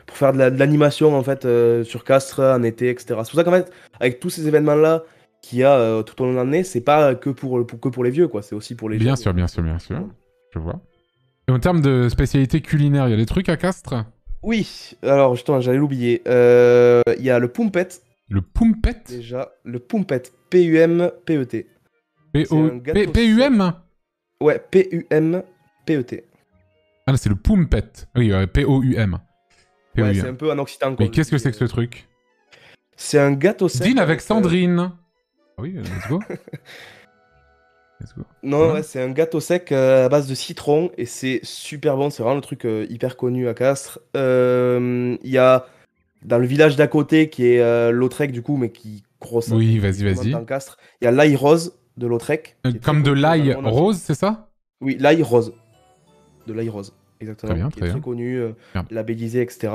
Speaker 2: pour faire de l'animation, en fait, sur Castres, en été, etc. C'est pour ça qu'en fait, avec tous ces événements-là qu'il y a tout au long de l'année, c'est pas que pour les vieux, quoi. C'est aussi pour les
Speaker 1: Bien
Speaker 2: jeunes.
Speaker 1: sûr, bien sûr, bien sûr. Je vois. Et en termes de spécialité culinaire, il y a des trucs à Castres?
Speaker 2: Oui, alors justement, j'allais l'oublier. Il y a le Pumpet,
Speaker 1: Le Pumpet?
Speaker 2: déjà. Le Pumpet, P-U-M-P-E-T. C'est un gâteau
Speaker 1: P-U-M?
Speaker 2: Ouais, P-U-M-P-E-T.
Speaker 1: Ah, c'est le Pumpet. Oui, P-O-U-M.
Speaker 2: Ouais, c'est un peu en occitan, quoi.
Speaker 1: Mais qu'est-ce que c'est que ce truc?
Speaker 2: C'est un gâteau sec.
Speaker 1: Dîne avec Sandrine. Ah oui, let's go. Let's go.
Speaker 2: Non,
Speaker 1: Ouais.
Speaker 2: ouais, c'est un gâteau sec à base de citron et c'est super bon. C'est vraiment le truc hyper connu à Castres. Il y a dans le village d'à côté qui est Lautrec, du coup, mais qui grosse.
Speaker 1: Oui, vas-y.
Speaker 2: Dans Castres. Il y a l'ail rose de Lautrec.
Speaker 1: Comme de l'ail rose, c'est ça?
Speaker 2: Oui, l'ail rose. De l'ail rose, exactement.
Speaker 1: Très bien,
Speaker 2: qui est
Speaker 1: très
Speaker 2: très
Speaker 1: bien.
Speaker 2: connu,
Speaker 1: Merde.
Speaker 2: labellisé, etc.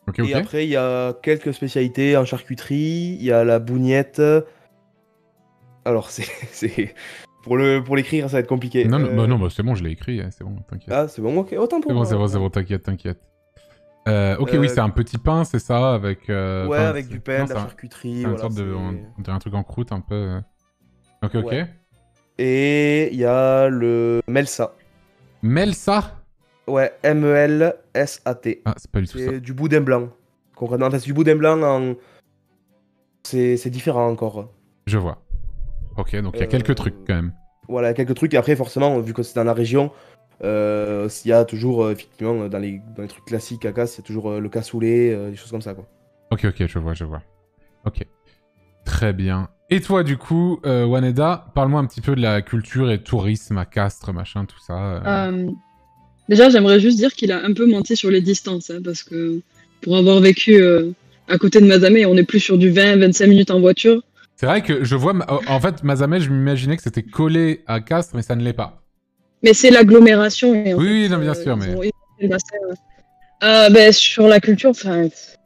Speaker 1: Ok.
Speaker 2: Et après, il y a quelques spécialités en charcuterie. Il y a la bougnette. Alors, c'est... Pour l'écrire, ça va être compliqué.
Speaker 1: Non, bah, c'est bon, je l'ai écrit, c'est bon, t'inquiète.
Speaker 2: Ah, c'est bon, ok, autant pour
Speaker 1: C'est bon,
Speaker 2: moi.
Speaker 1: c'est bon, t'inquiète. Ok, oui, c'est un petit pain, c'est ça, avec...
Speaker 2: Ouais, avec du pain,
Speaker 1: non,
Speaker 2: de la charcuterie.
Speaker 1: C'est une
Speaker 2: Voilà,
Speaker 1: sorte de... On dirait un truc en croûte, un peu... Ok.
Speaker 2: Ouais. Et il y a le Melsa.
Speaker 1: Melsa?
Speaker 2: Ouais, M-E-L-S-A-T.
Speaker 1: Ah, c'est pas du tout ça.
Speaker 2: C'est du boudin blanc. Concrètement, enfin, c'est du boudin blanc en... C'est différent encore.
Speaker 1: Je vois. Ok, donc il y a quelques trucs, quand même.
Speaker 2: Voilà, quelques trucs. Et après, forcément, vu que c'est dans la région, il y a toujours, effectivement, dans les trucs classiques à Castres, il y a toujours le cassoulet, des choses comme ça, quoi.
Speaker 1: Ok, je vois. Ok. Très bien. Et toi, du coup, Waneda, parle-moi un petit peu de la culture et tourisme à Castres, machin, tout ça.
Speaker 3: Déjà, j'aimerais juste dire qu'il a un peu menti sur les distances, hein, parce que pour avoir vécu à côté de Mazamet, on est plus sur du 20-25 minutes en voiture.
Speaker 1: C'est vrai que je vois... En fait, Mazamet, je m'imaginais que c'était collé à Castres, mais ça ne l'est pas.
Speaker 3: Mais c'est l'agglomération. Et en
Speaker 1: Oui,
Speaker 3: fait,
Speaker 1: non, bien sûr, mais...
Speaker 3: ils ont le bassin. Ben, sur la culture,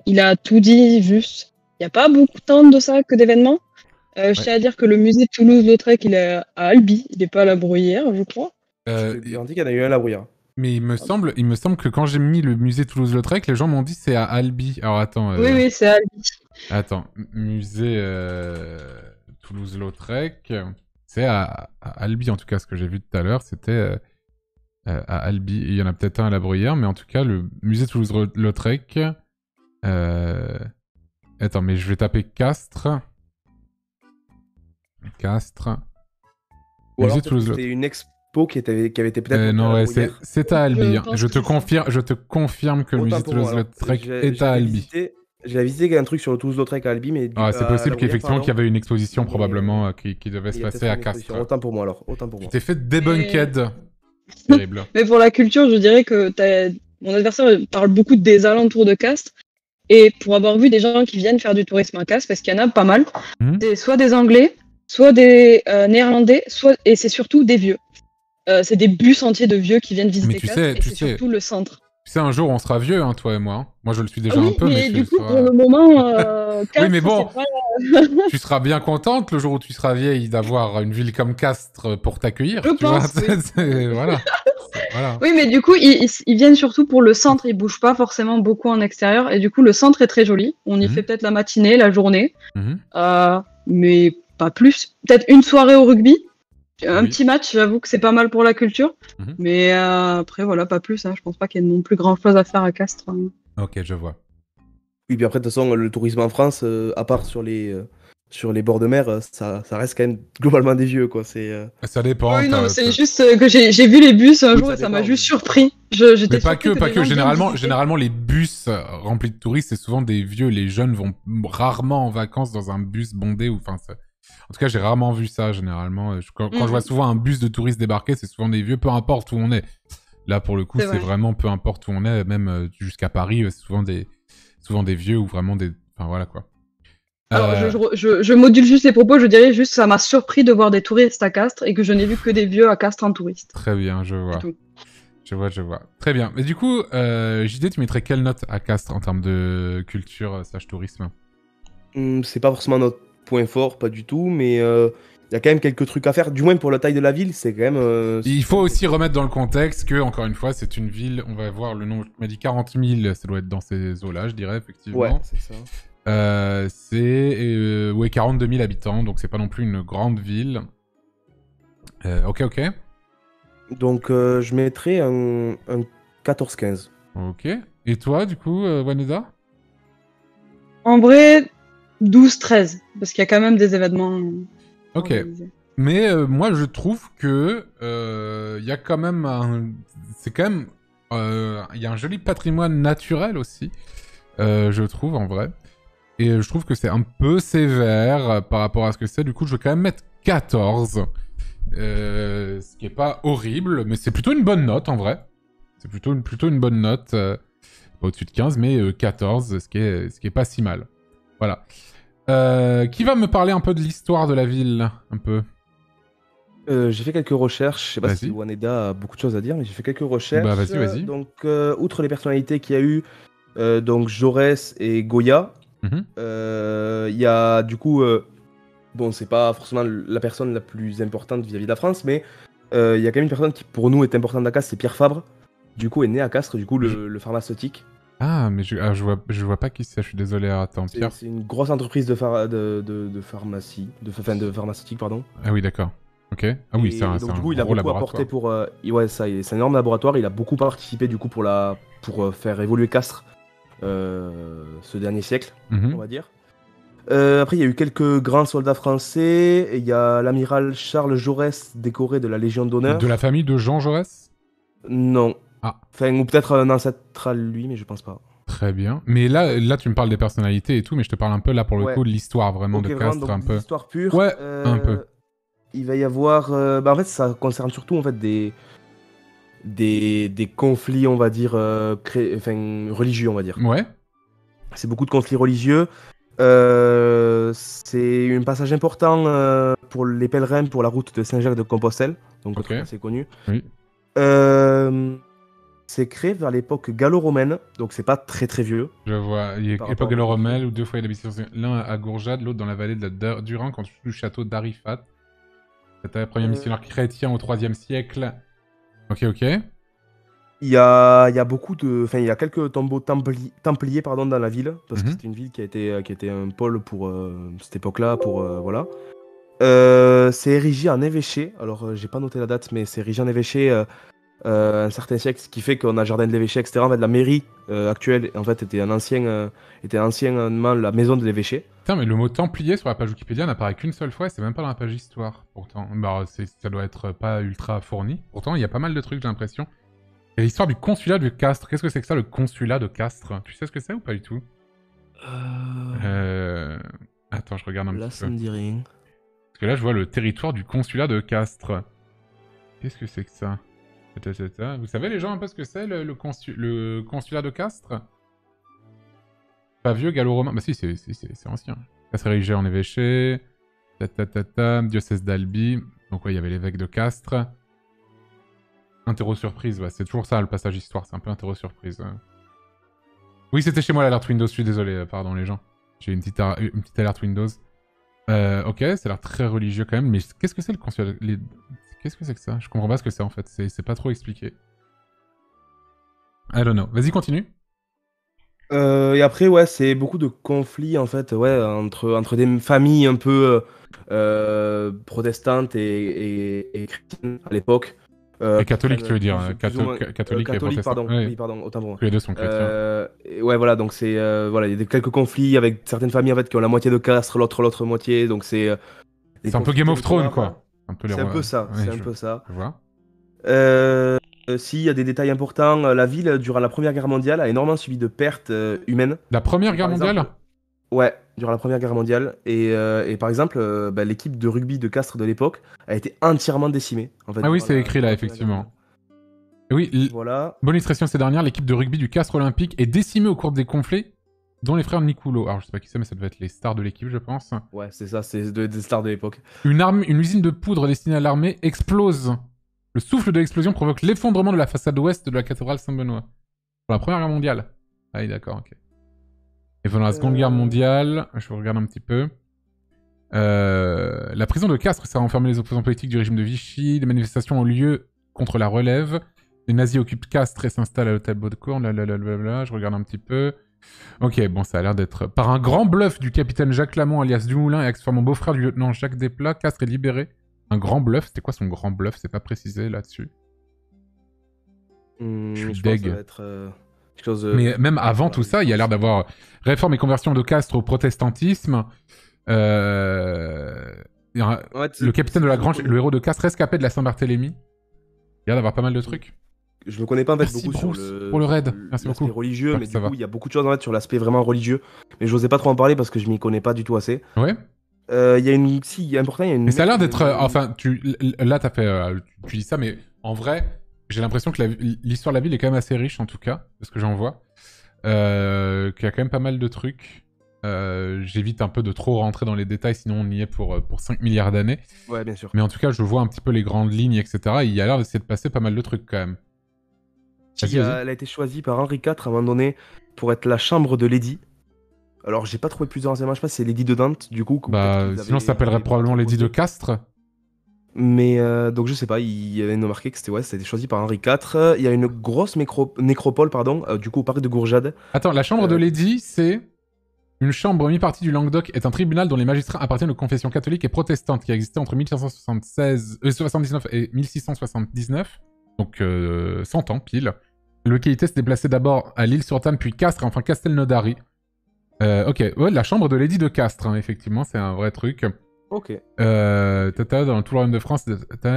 Speaker 3: il a tout dit juste. Il n'y a pas beaucoup tant de ça que d'événements. Je tiens à dire que le musée de Toulouse-Lautrec, il est à Albi. Il n'est pas à la Bruyère, je crois.
Speaker 2: On dit qu'il y en a eu un à la Bruyère.
Speaker 1: Mais il me semble que quand j'ai mis le musée Toulouse-Lautrec, les gens m'ont dit c'est à Albi. Alors attends.
Speaker 3: Oui, c'est à Albi.
Speaker 1: Attends, musée Toulouse-Lautrec, c'est à Albi en tout cas. Ce que j'ai vu tout à l'heure, c'était à Albi. Il y en a peut-être un à la Bruyère, mais en tout cas le musée Toulouse-Lautrec. Attends, mais je vais taper Castres.
Speaker 2: Ou
Speaker 1: Musée
Speaker 2: alors
Speaker 1: Toulouse-Lautrec.
Speaker 2: c'était une expo qui avait été peut-être.
Speaker 1: Non, ouais, c'est à Albi. Je te confirme que le musée
Speaker 2: Autant pour moi,
Speaker 1: Toulouse-Lautrec
Speaker 2: alors.
Speaker 1: est à Albi.
Speaker 2: J'avais visité un truc sur le Toulouse-Lautrec à Albi, mais
Speaker 1: c'est possible qu'effectivement qu'il y avait une exposition
Speaker 2: Mais-
Speaker 1: probablement qui devait se passer à Castres.
Speaker 2: Autant pour moi alors, autant pour
Speaker 1: Tu
Speaker 2: moi.
Speaker 1: t'es fait débunked. Terrible.
Speaker 3: Mais pour la culture, je dirais que mon adversaire parle beaucoup des alentours de Castres. Et pour avoir vu des gens qui viennent faire du tourisme à Castres, parce qu'il y en a pas mal, c'est soit des Anglais, soit des Néerlandais, et c'est surtout des vieux. C'est des bus entiers de vieux qui viennent visiter Castres, et c'est surtout le centre.
Speaker 1: Tu sais, un jour, on sera vieux, hein, toi et moi. Moi, je le suis déjà un peu, mais
Speaker 3: du coup, pour le moment, Castres,
Speaker 1: oui, mais bon,
Speaker 3: pas...
Speaker 1: tu seras bien contente le jour où tu seras vieille d'avoir une ville comme Castres pour t'accueillir.
Speaker 3: Je pense,
Speaker 1: voilà.
Speaker 3: Oui, mais du coup, ils viennent surtout pour le centre. Ils bougent pas forcément beaucoup en extérieur. Et du coup, le centre est très joli. On y fait peut-être la matinée, la journée. Mais pas plus. Peut-être une soirée au rugby. Un petit match, j'avoue que c'est pas mal pour la culture. Mais après, voilà, pas plus. Hein. Je pense pas qu'il y ait non plus grand-chose à faire à Castres.
Speaker 1: Ok, je vois.
Speaker 2: Oui, puis après, de toute façon, le tourisme en France, à part sur les bords de mer, ça reste quand même globalement des vieux, quoi.
Speaker 1: Ça dépend.
Speaker 3: Oui, non, c'est juste que j'ai vu les bus un jour et ça m'a juste surpris.
Speaker 1: Mais pas que. Généralement, les bus remplis de touristes, c'est souvent des vieux. Les jeunes vont rarement en vacances dans un bus bondé. En tout cas, j'ai rarement vu ça, généralement. Quand je vois souvent un bus de touristes débarquer, c'est souvent des vieux, peu importe où on est. Là, pour le coup, c'est vraiment peu importe où on est, même jusqu'à Paris, c'est souvent des vieux ou vraiment des... Enfin, voilà, quoi.
Speaker 3: Alors, je module juste les propos, je dirais juste ça m'a surpris de voir des touristes à Castres et que je n'ai vu que des vieux à Castres en touriste.
Speaker 1: Très bien, je vois. Je vois. Très bien. Mais du coup, JD, tu mettrais quelle note à Castres en termes de culture / tourisme?
Speaker 2: C'est pas forcément notre point fort, pas du tout, mais il y a quand même quelques trucs à faire. Du moins pour la taille de la ville, c'est quand même.
Speaker 1: Il faut aussi remettre dans le contexte que, encore une fois, c'est une ville, on va voir le nombre, tu m'as dit 40 000, ça doit être dans ces eaux-là, je dirais, effectivement.
Speaker 2: Ouais, c'est ça.
Speaker 1: C'est ouais, 42 000 habitants, donc c'est pas non plus une grande ville. Ok.
Speaker 2: Donc je mettrais un 14-15.
Speaker 1: Ok. Et toi, du coup, Waneda?
Speaker 3: En vrai, 12-13, parce qu'il y a quand même des événements.
Speaker 1: Ok.
Speaker 3: organisés.
Speaker 1: Mais moi, je trouve que il y a quand même un... C'est quand même... Il y a un joli patrimoine naturel aussi, je trouve, en vrai. Et je trouve que c'est un peu sévère par rapport à ce que c'est. Du coup, je vais quand même mettre 14. Ce qui est pas horrible, mais c'est plutôt une bonne note, en vrai. C'est plutôt une bonne note. Pas au-dessus de 15, mais 14, ce qui est pas si mal. Voilà. Qui va me parler un peu de l'histoire de la ville, un peu?
Speaker 2: J'ai fait quelques recherches. Je sais pas
Speaker 1: Vas-y.
Speaker 2: si Waneda a beaucoup de choses à dire, mais j'ai fait quelques recherches.
Speaker 1: Bah, vas-y.
Speaker 2: Donc, outre les personnalités qu'il y a eu, donc Jaurès et Goya,
Speaker 1: Mhm.
Speaker 2: il y a du coup, bon, c'est pas forcément la personne la plus importante vis-à-vis de la France, mais il y a quand même une personne qui pour nous est importante à Castres, c'est Pierre Fabre. Du coup, est né à Castres, du coup, le pharmaceutique.
Speaker 1: Ah, mais je vois pas qui c'est, je suis désolé. Attends, Pierre.
Speaker 2: C'est une grosse entreprise de pharmacie, de pharmaceutique, pardon.
Speaker 1: Ah oui, d'accord. Ok. Ah oui, c'est un
Speaker 2: donc, du coup, il a
Speaker 1: gros
Speaker 2: beaucoup
Speaker 1: laboratoire.
Speaker 2: apporté pour. Ouais, ça, c'est un énorme laboratoire. Il a beaucoup participé, du coup, pour faire évoluer Castres ce dernier siècle,
Speaker 1: Mhm.
Speaker 2: on va dire. Après, il y a eu quelques grands soldats français. Il y a l'amiral Charles Jaurès, décoré de la Légion d'honneur.
Speaker 1: De la famille de Jean Jaurès?
Speaker 2: Non.
Speaker 1: Ah.
Speaker 2: Enfin, ou peut-être un ancêtre lui, mais je pense pas.
Speaker 1: Très bien. Mais là, tu me parles des personnalités et tout, mais je te parle un peu là pour le
Speaker 2: Ouais.
Speaker 1: coup de l'histoire vraiment
Speaker 2: Ok,
Speaker 1: de
Speaker 2: vraiment,
Speaker 1: Castres,
Speaker 2: donc,
Speaker 1: un peu.
Speaker 2: l'histoire pure.
Speaker 1: Ouais, un peu.
Speaker 2: Il va y avoir. En fait, ça concerne surtout en fait des conflits, on va dire, religieux, on va dire.
Speaker 1: Ouais.
Speaker 2: C'est beaucoup de conflits religieux. C'est un passage important pour les pèlerins pour la route de Saint-Jacques de Compostelle, donc
Speaker 1: Ok.
Speaker 2: assez connu.
Speaker 1: Oui.
Speaker 2: C'est créé vers l'époque gallo-romaine, donc c'est pas très très vieux.
Speaker 1: Je vois. Il y a
Speaker 2: Par
Speaker 1: époque
Speaker 2: rapport au
Speaker 1: gallo-romaine où deux fois il y a l'habitation, l'un à Gourjade, l'autre dans la vallée de la Durin, quand du château d'Arifat. C'était le premier missionnaire chrétien au 3e siècle. Ok.
Speaker 2: Il y a beaucoup de, enfin il y a quelques tombeaux templiers pardon dans la ville parce que
Speaker 1: Mhm.
Speaker 2: c'était une ville qui a été un pôle pour cette époque-là pour voilà. C'est érigé en évêché. Alors j'ai pas noté la date, mais c'est érigé en évêché un certain siècle, ce qui fait qu'on a jardin de l'évêché, etc. En fait, la mairie actuelle en fait était anciennement la maison de l'évêché.
Speaker 1: Putain, mais le mot templier sur la page Wikipédia n'apparaît qu'une seule fois et c'est même pas dans la page histoire. Pourtant, bah, ça doit être pas ultra fourni. Pourtant, il y a pas mal de trucs, j'ai l'impression. Et l'histoire du consulat de Castres. Qu'est-ce que c'est que ça, le consulat de Castres? Tu sais ce que c'est ou pas du tout? Attends, je regarde un
Speaker 2: Là,
Speaker 1: petit
Speaker 2: ça
Speaker 1: peu.
Speaker 2: me dit rien.
Speaker 1: Parce que là, je vois le territoire du consulat de Castres. Qu'est-ce que c'est que ça? Vous savez, les gens, un peu ce que c'est, le consulat de Castres? Pas vieux, gallo-romain. Bah si, c'est ancien. Castres érigé en évêché. Diocèse d'Albi. Donc ouais, il y avait l'évêque de Castres. Interro-surprise, ouais, c'est toujours ça, le passage histoire. C'est un peu interro-surprise. Oui, c'était chez moi l'alerte Windows, je suis désolé, pardon les gens. J'ai une petite alerte Windows. Ok, ça a l'air très religieux quand même, mais qu'est-ce que c'est le consulat Qu'est-ce que c'est que ça? Je comprends pas ce que c'est en fait, c'est pas trop expliqué. I don't know. Vas-y, continue.
Speaker 2: Et après, ouais, c'est beaucoup de conflits en fait, ouais, entre des familles un peu protestantes et chrétiennes à l'époque.
Speaker 1: Et catholique, tu veux dire, catholique et
Speaker 2: catholique,
Speaker 1: protestant.
Speaker 2: pardon.
Speaker 1: Ouais.
Speaker 2: Oui, pardon, autant pour moi.
Speaker 1: Tous les deux sont chrétiens.
Speaker 2: Et ouais, voilà, donc c'est voilà, il y a quelques conflits avec certaines familles en fait qui ont la moitié de Castres, l'autre moitié, donc c'est.
Speaker 1: C'est un peu Game of Thrones, quoi.
Speaker 2: C'est un peu ça,
Speaker 1: Ouais,
Speaker 2: c'est un peu ça.
Speaker 1: Je vois.
Speaker 2: Si, il y a des détails importants. La ville, durant la Première Guerre mondiale, a énormément subi de pertes humaines.
Speaker 1: La Première Guerre
Speaker 2: Par
Speaker 1: mondiale?
Speaker 2: exemple, ouais, durant la Première Guerre mondiale. Et par exemple, l'équipe de rugby de Castres de l'époque a été entièrement décimée. En fait,
Speaker 1: Ah oui,
Speaker 2: durant
Speaker 1: c'est écrit là,
Speaker 2: la Première Guerre
Speaker 1: effectivement.
Speaker 2: mondiale.
Speaker 1: Et oui,
Speaker 2: Voilà.
Speaker 1: bonne illustration ces dernières, l'équipe de rugby du Castres Olympique est décimée au cours des conflits, dont les frères Nicoulot. Alors je sais pas qui c'est, mais ça devait être les stars de l'équipe, je pense.
Speaker 2: Ouais, c'est ça, c'est des stars de l'époque.
Speaker 1: Une usine de poudre destinée à l'armée explose. Le souffle de l'explosion provoque l'effondrement de la façade ouest de la cathédrale Saint-Benoît. Pour la Première Guerre mondiale. Ah oui, d'accord, ok. Et pendant la Seconde Guerre mondiale, je regarde un petit peu. La prison de Castres, ça a enfermé les opposants politiques du régime de Vichy. Les manifestations ont lieu contre la relève. Les nazis occupent Castres et s'installent à l'hôtel Beaudecourt. Je regarde un petit peu. Ok, bon, ça a l'air d'être... Par un grand bluff du capitaine Jacques Lamont, alias Dumoulin, et accessoirement beau-frère du lieutenant Jacques Desplat, Castres est libéré. Un grand bluff, c'était quoi son grand bluff? C'est pas précisé là-dessus. Je suis deg.
Speaker 2: Ça va être, quelque chose de...
Speaker 1: Mais même avant tout ça, il y a l'air d'avoir réforme et conversion de Castres au protestantisme. Le capitaine de la Grange, le héros de Castres, rescapé de la Saint-Barthélemy. Il y a l'air d'avoir pas mal de trucs.
Speaker 2: Je le connais pas en fait
Speaker 1: Merci
Speaker 2: beaucoup
Speaker 1: Bruce,
Speaker 2: sur le
Speaker 1: pour le raid. Merci
Speaker 2: l'aspect
Speaker 1: beaucoup.
Speaker 2: religieux, mais
Speaker 1: Ça
Speaker 2: du
Speaker 1: va.
Speaker 2: coup il y a beaucoup de choses en fait sur l'aspect vraiment religieux. Mais j'osais pas trop en parler parce que je m'y connais pas du tout assez.
Speaker 1: Ouais.
Speaker 2: Il y a une, si, il y a important, il y a une.
Speaker 1: Mais ça a l'air d'être, enfin, là t'as fait, tu dis ça, mais en vrai, j'ai l'impression que l'histoire de la ville est quand même assez riche en tout cas, de ce que j'en vois, qu'il y a quand même pas mal de trucs. J'évite un peu de trop rentrer dans les détails, sinon on y est pour 5 milliards d'années.
Speaker 2: Ouais, bien sûr.
Speaker 1: Mais en tout cas, je vois un petit peu les grandes lignes, etc. Et il y a l'air d'essayer de passer pas mal de trucs quand même. Vas-y.
Speaker 2: Elle a été choisie par Henri IV à un moment donné pour être la chambre de Lady. Alors j'ai pas trouvé plus de renseignements, je sais pas si c'est Lady de Dante du coup.
Speaker 1: Bah, sinon ça s'appellerait probablement Lady de Castres.
Speaker 2: Mais donc je sais pas, il y avait marqué que c'était choisi par Henri IV. Il y a une grosse nécropole, pardon, du coup au parc de Gourjade.
Speaker 1: Attends, la chambre de Lady, c'est une chambre mi-partie du Languedoc, est un tribunal dont les magistrats appartiennent aux confessions catholiques et protestantes qui a existé entre 1579 et 1679, donc 100 ans pile. La localité s'est déplacée d'abord à l'île-sur-Tanne, puis Castres, et enfin Castelnaudary. Ok, ouais, la chambre de Lady de Castres, hein, effectivement, c'est un vrai truc.
Speaker 2: Ok.
Speaker 1: Dans tout le royaume de France,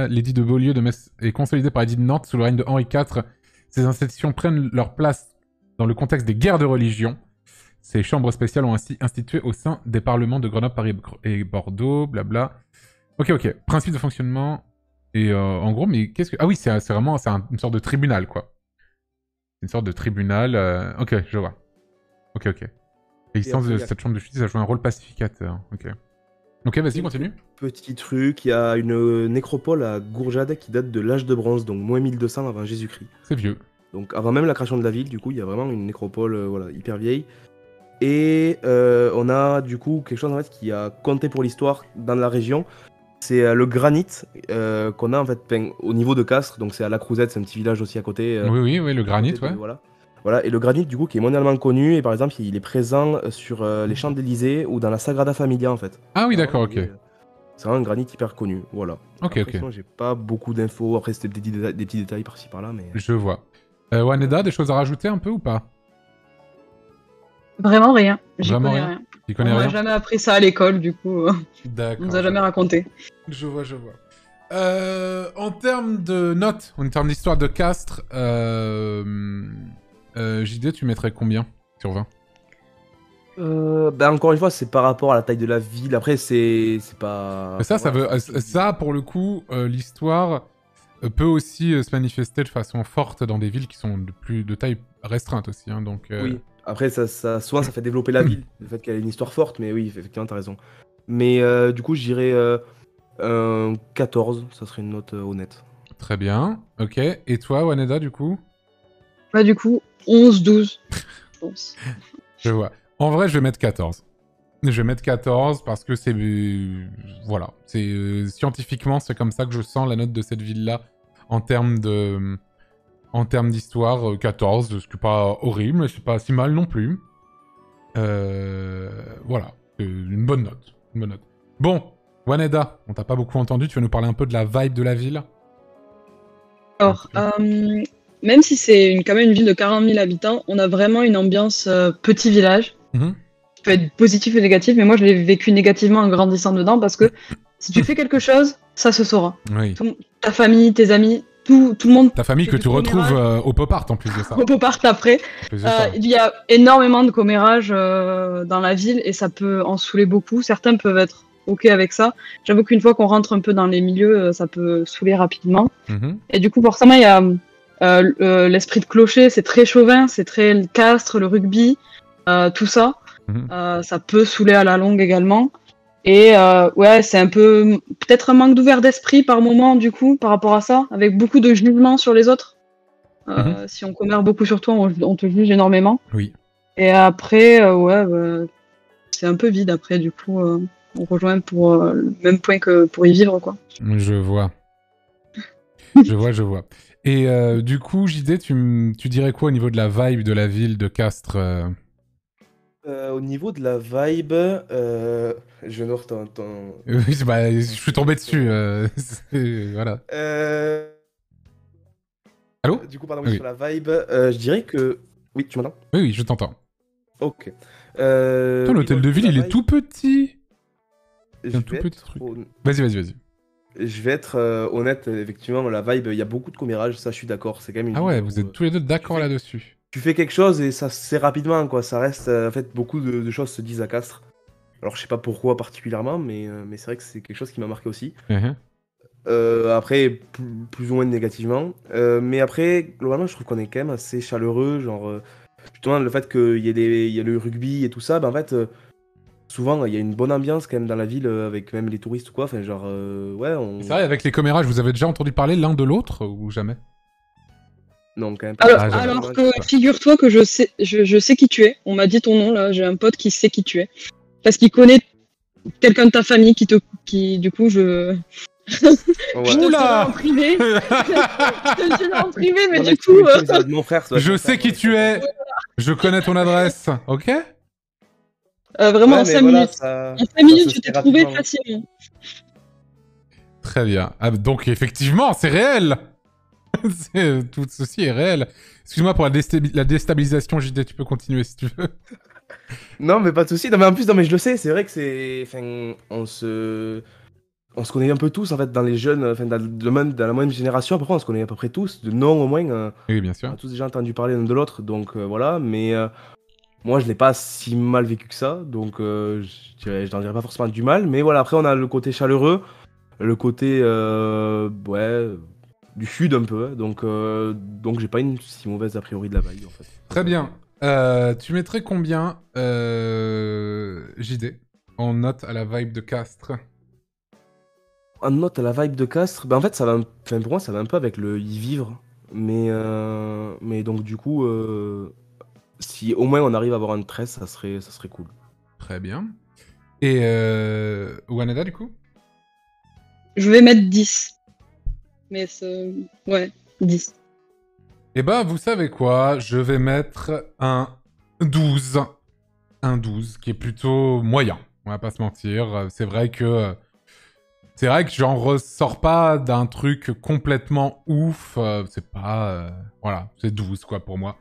Speaker 1: l'édit de Beaulieu de Metz est consolidé par l'édit de Nantes sous le règne de Henri IV. Ces institutions prennent leur place dans le contexte des guerres de religion. Ces chambres spéciales ont ainsi institué au sein des parlements de Grenoble, Paris et Bordeaux, blabla. Ok. Principe de fonctionnement. Et en gros, mais qu'est-ce que... Ah oui, c'est vraiment une sorte de tribunal, quoi. Une sorte de tribunal. Ok, je vois. Ok. L'existence de cette chambre de justice a joué un rôle pacificateur. Ok, vas-y, continue.
Speaker 2: Petit truc, il y a une nécropole à Gourjade qui date de l'âge de bronze, donc moins 1200 avant Jésus-Christ.
Speaker 1: C'est vieux.
Speaker 2: Donc avant même la création de la ville, du coup, il y a vraiment une nécropole voilà, hyper vieille. Et on a du coup quelque chose en fait qui a compté pour l'histoire dans la région. C'est le granit qu'on a en fait au niveau de Castres, donc c'est à La Crouzette, c'est un petit village aussi à côté.
Speaker 1: Oui, le granit, ouais.
Speaker 2: Voilà, et le granit du coup qui est mondialement connu, et par exemple il est présent sur les Champs-Élysées ou dans la Sagrada Familia en fait.
Speaker 1: Ah oui, d'accord, ok.
Speaker 2: C'est vraiment un granit hyper connu, voilà.
Speaker 1: Ok.
Speaker 2: Sinon, j'ai pas beaucoup d'infos, après c'était des petits détails par-ci par-là, mais...
Speaker 1: Je vois. Waneda, des choses à rajouter un peu ou pas?
Speaker 3: Vraiment rien. J'y
Speaker 1: Vraiment
Speaker 3: connais
Speaker 1: rien.
Speaker 3: rien.
Speaker 1: Tu connais
Speaker 3: On
Speaker 1: rien?
Speaker 3: m'a jamais appris ça à l'école, du coup.
Speaker 1: D'accord.
Speaker 3: On nous a jamais raconté.
Speaker 1: Je vois. En termes de notes, en termes d'histoire de Castres, JD, tu mettrais combien sur 20?
Speaker 2: Encore une fois, c'est par rapport à la taille de la ville. Après, c'est pas...
Speaker 1: Ça, pour le coup, l'histoire peut aussi se manifester de façon forte dans des villes qui sont de taille restreinte aussi. Hein, donc,
Speaker 2: Oui, après, souvent, ça fait développer la ville, le fait qu'elle ait une histoire forte, mais oui, effectivement, t'as raison. Mais du coup, je dirais 14, ça serait une note honnête.
Speaker 1: Très bien, ok. Et toi, Waneda, du coup?
Speaker 3: Bah, du coup, 11-12, je pense.
Speaker 1: Je vois. En vrai, je vais mettre 14. Je vais mettre 14 parce que c'est... voilà. C'est scientifiquement, c'est comme ça que je sens la note de cette ville-là en termes d'histoire. 14, ce qui n'est pas horrible, mais c'est pas si mal non plus. Voilà. Une bonne note. Bon, Waneda, on t'a pas beaucoup entendu. Tu vas nous parler un peu de la vibe de la ville?
Speaker 3: Alors, même si c'est quand même une ville de 40 000 habitants, on a vraiment une ambiance petit village. Ça peut être positif ou négatif, mais moi je l'ai vécu négativement en grandissant dedans parce que si tu fais quelque chose, ça se saura.
Speaker 1: Oui.
Speaker 3: Ta famille, tes amis, tout le monde.
Speaker 1: Ta famille que tu retrouves au pop art en plus de ça.
Speaker 3: Au pop art après. Il y a énormément de commérages dans la ville et ça peut en saouler beaucoup. Certains peuvent être ok avec ça. J'avoue qu'une fois qu'on rentre un peu dans les milieux, ça peut saouler rapidement. Et du coup, forcément, il y a l'esprit de clocher, c'est très chauvin, c'est très le castre, le rugby, tout ça. Ça peut saouler à la longue également. Et ouais, c'est un peu peut-être un manque d'ouvert d'esprit par moment du coup par rapport à ça, avec beaucoup de jugement sur les autres. Si on commère beaucoup sur toi, on te juge énormément.
Speaker 1: Oui.
Speaker 3: Et après, ouais, c'est un peu vide après du coup. on rejoint pour le même point que pour y vivre, quoi.
Speaker 1: Je vois. Je vois. Et du coup, JD, tu dirais quoi au niveau de la vibe de la ville de Castres
Speaker 2: Au niveau de la vibe, je note
Speaker 1: Oui, bah, je suis tombé dessus. Voilà. Allô?
Speaker 2: Du coup, pardon,
Speaker 1: Oui.
Speaker 2: sur la vibe, je dirais que... Oui, tu m'entends?
Speaker 1: Oui, je t'entends.
Speaker 2: Ok.
Speaker 1: Putain, l'hôtel de ville, il est tout petit. C'est un tout petit truc. Vas-y.
Speaker 2: Je vais être honnête, effectivement, la vibe, il y a beaucoup de commérages, ça je suis d'accord, c'est quand même une
Speaker 1: Ah ouais,
Speaker 2: ville
Speaker 1: vous
Speaker 2: où,
Speaker 1: êtes tous les deux d'accord là-dessus.
Speaker 2: tu fais quelque chose et ça c'est rapidement, quoi, ça reste, en fait, beaucoup de choses se disent à Castres. Alors je sais pas pourquoi particulièrement, mais c'est vrai que c'est quelque chose qui m'a marqué aussi. Après, plus ou moins négativement. Mais après, globalement, je trouve qu'on est quand même assez chaleureux, genre, justement, le fait qu'il y ait le rugby et tout ça, bah en fait... souvent, il y a une bonne ambiance quand même dans la ville avec même les touristes ou quoi. Enfin, genre, ouais,
Speaker 1: C'est vrai, avec les commérages, vous avez déjà entendu parler l'un de l'autre ou jamais?
Speaker 2: Non, quand même
Speaker 3: Alors,
Speaker 2: pas.
Speaker 1: jamais.
Speaker 3: alors que figure-toi que je sais qui tu es. On m'a dit ton nom là. J'ai un pote qui sait qui tu es parce qu'il connaît quelqu'un de ta famille qui du coup je.
Speaker 2: Ouais.
Speaker 3: Je te le
Speaker 1: Oula
Speaker 3: dirai en privé. Je te le dirai en privé, mais
Speaker 2: Non,
Speaker 3: du
Speaker 2: tu
Speaker 3: coup.
Speaker 2: sais, ça va être mon frère, ça va être
Speaker 1: Je
Speaker 2: mon
Speaker 1: sais
Speaker 2: frère,
Speaker 1: qui tu es. Je connais ton adresse, ok?
Speaker 3: Vraiment
Speaker 2: Ouais,
Speaker 3: en
Speaker 2: mais
Speaker 3: 5
Speaker 2: voilà,
Speaker 3: minutes.
Speaker 2: ça.
Speaker 3: En 5
Speaker 2: ça
Speaker 3: minutes,
Speaker 2: se
Speaker 3: je t'ai
Speaker 2: fait
Speaker 3: trouvé
Speaker 2: rapidement.
Speaker 3: facilement.
Speaker 1: Très bien. Ah, donc effectivement, c'est réel. Tout ceci est réel. Excuse-moi pour la déstabilisation, JD, tu peux continuer si tu veux.
Speaker 2: Non, mais pas de soucis. Non, mais en plus, non, mais je le sais, c'est vrai que c'est. Enfin, on se connaît un peu tous, en fait, dans les jeunes, enfin, dans la même génération, à peu près, on se connaît à peu près tous, de nom au moins.
Speaker 1: Oui, bien
Speaker 2: On
Speaker 1: sûr.
Speaker 2: a tous déjà entendu parler l'un de l'autre, donc voilà. Mais moi, je l'ai pas si mal vécu que ça, donc je n'en dirais pas forcément du mal. Mais voilà, après, on a le côté chaleureux, le côté, ouais, du sud un peu. Hein, donc j'ai pas une si mauvaise a priori de la vibe, en fait.
Speaker 1: Très bien. Tu mettrais combien, JD, en note à la vibe de Castres?
Speaker 2: En note à la vibe de Castres, ben en fait, ça va, enfin, pour moi, ça va un peu avec le y vivre. Mais donc, du coup, si au moins on arrive à avoir un 13, ça serait cool.
Speaker 1: Très bien. Et Waneda, du coup?
Speaker 3: Je vais mettre 10. Mais c'est. Ouais, 10.
Speaker 1: Eh ben, vous savez quoi? Je vais mettre un 12. Un 12, qui est plutôt moyen. On va pas se mentir. C'est vrai que j'en ressors pas d'un truc complètement ouf. C'est pas... voilà, c'est 12, quoi, pour moi.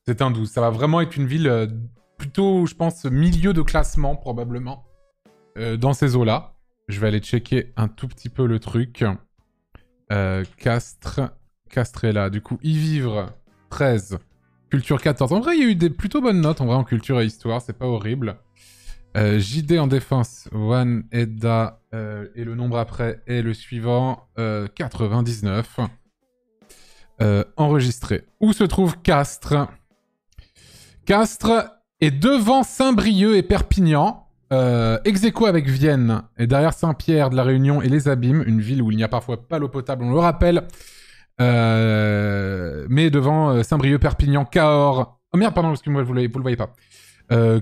Speaker 1: C'est un 12. Ça va vraiment être une ville plutôt, je pense, milieu de classement, probablement. Dans ces eaux-là. Je vais aller checker un tout petit peu le truc. Castres est là. Du coup, y vivre, 13. Culture 14. En vrai, il y a eu des plutôt bonnes notes, en vrai, en culture et histoire. C'est pas horrible. JD en défense, One, Edda, et le nombre après est le suivant, 99. Enregistré. Où se trouve Castres? Castres est devant Saint-Brieuc et Perpignan, ex aequo avec Vienne, et derrière Saint-Pierre de la Réunion et les Abîmes, une ville où il n'y a parfois pas l'eau potable, on le rappelle. Mais devant Saint-Brieuc, Perpignan, Cahors... Oh merde, pardon, excusez-moi, vous le voyez pas.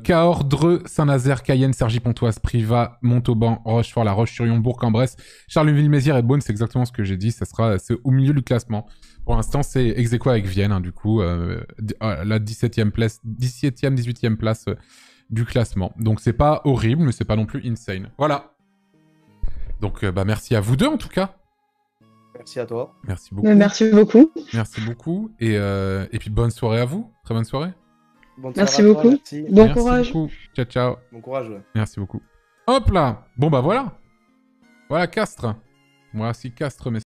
Speaker 1: Cahors, Dreux, Saint-Nazaire, Cayenne, Cergy-Pontoise, Privas, Montauban, Rochefort, La Roche-sur-Yon, Bourg-en-Bresse, Charleville-Mézières et Beaune, c'est exactement ce que j'ai dit, c'est au milieu du classement. Pour l'instant, c'est ex aequo avec Vienne, hein, du coup, la 17e place, 17e, 18e place du classement. Donc c'est pas horrible, mais c'est pas non plus insane. Voilà. Donc bah merci à vous deux en tout cas.
Speaker 2: Merci à toi.
Speaker 1: Merci beaucoup.
Speaker 3: Merci beaucoup.
Speaker 1: Merci beaucoup. Et puis bonne soirée à vous. Très bonne soirée.
Speaker 2: Bonne
Speaker 3: Merci
Speaker 2: soirée à toi,
Speaker 3: beaucoup.
Speaker 2: merci.
Speaker 3: Bon
Speaker 1: Merci
Speaker 3: courage.
Speaker 1: beaucoup. Ciao, ciao.
Speaker 2: Bon courage, ouais.
Speaker 1: Merci beaucoup. Hop là. Bon bah voilà. Voilà Castres. Voici Castres, mes